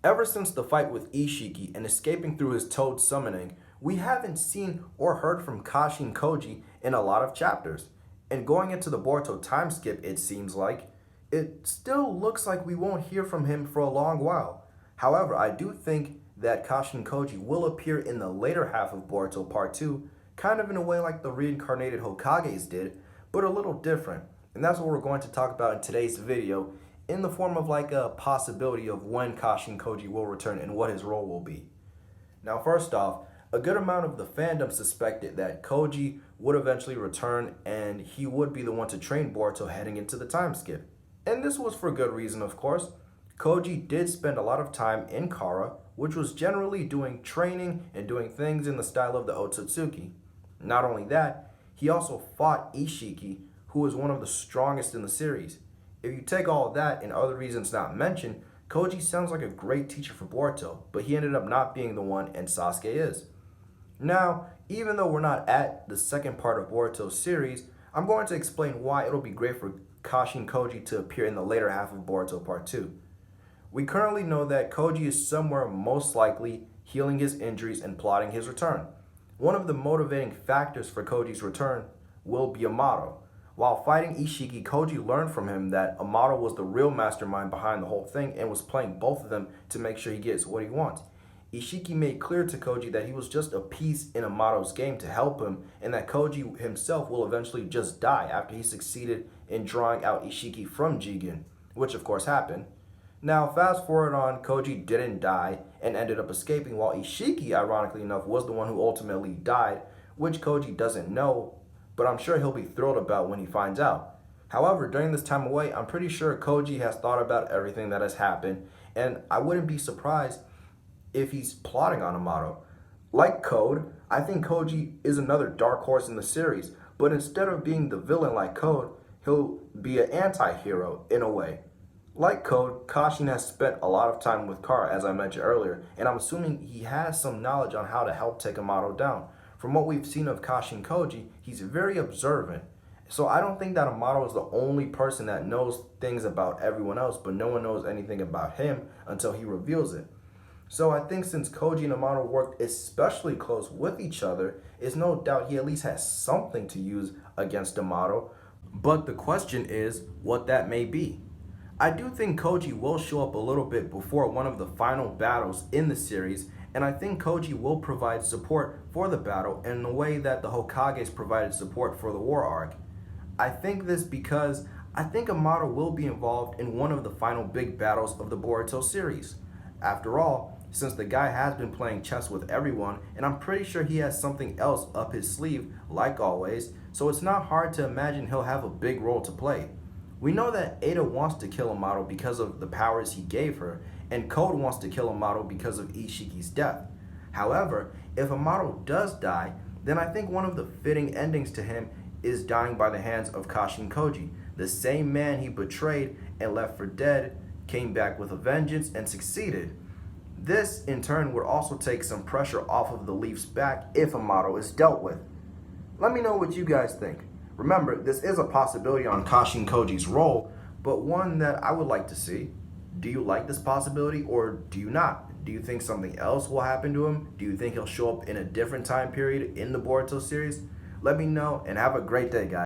Ever since the fight with Ishiki and escaping through his toad summoning, we haven't seen or heard from Kashin Koji in a lot of chapters. And going into the Boruto time skip, it seems like, it still looks like we won't hear from him for a long while. However, I do think that Kashin Koji will appear in the later half of Boruto Part 2, kind of in a way like the reincarnated Hokages did, but a little different. And that's what we're going to talk about in today's video, in the form of like a possibility of when Kashin Koji will return and what his role will be. Now, first off, a good amount of the fandom suspected that Koji would eventually return and he would be the one to train Boruto heading into the time skip. And this was for good reason, of course. Koji did spend a lot of time in Kara, which was generally doing training and doing things in the style of the Otsutsuki. Not only that, he also fought Ishiki, who was one of the strongest in the series. If you take all of that and other reasons not mentioned, Koji sounds like a great teacher for Boruto, but he ended up not being the one and Sasuke is. Now, even though we're not at the second part of Boruto's series, I'm going to explain why it'll be great for Kashin Koji to appear in the later half of Boruto Part 2. We currently know that Koji is somewhere most likely healing his injuries and plotting his return. One of the motivating factors for Koji's return will be Amado. While fighting Ishiki, Koji learned from him that Amado was the real mastermind behind the whole thing and was playing both of them to make sure he gets what he wants. Ishiki made clear to Koji that he was just a piece in Amado's game to help him and that Koji himself will eventually just die after he succeeded in drawing out Ishiki from Jigen, which of course happened. Now, fast forward on, Koji didn't die and ended up escaping, while Ishiki, ironically enough, was the one who ultimately died, which Koji doesn't know, but I'm sure he'll be thrilled about when he finds out. However, during this time away, I'm pretty sure Koji has thought about everything that has happened, and I wouldn't be surprised if he's plotting on Amado. Like Code, I think Koji is another dark horse in the series, but instead of being the villain like Code, he'll be an anti-hero in a way. Like Code, Kashin has spent a lot of time with Kara, as I mentioned earlier, and I'm assuming he has some knowledge on how to help take Amado down. From what we've seen of Kashin Koji, he's very observant. So I don't think that Amado is the only person that knows things about everyone else, but no one knows anything about him until he reveals it. So I think since Koji and Amado worked especially close with each other, it's no doubt he at least has something to use against Amado. But the question is what that may be. I do think Koji will show up a little bit before one of the final battles in the series, and I think Koji will provide support for the battle in the way that the Hokages provided support for the war arc. I think this because I think Amado will be involved in one of the final big battles of the Boruto series. After all, since the guy has been playing chess with everyone, and I'm pretty sure he has something else up his sleeve, like always, so it's not hard to imagine he'll have a big role to play. We know that Ada wants to kill Amado because of the powers he gave her, and Code wants to kill Amado because of Ishiki's death. However, if Amado does die, then I think one of the fitting endings to him is dying by the hands of Kashin Koji, the same man he betrayed and left for dead, came back with a vengeance and succeeded. This, in turn, would also take some pressure off of the Leaf's back if Amado is dealt with. Let me know what you guys think. Remember, this is a possibility on Kashin Koji's role, but one that I would like to see. Do you like this possibility or do you not? Do you think something else will happen to him? Do you think he'll show up in a different time period in the Boruto series? Let me know and have a great day, guys.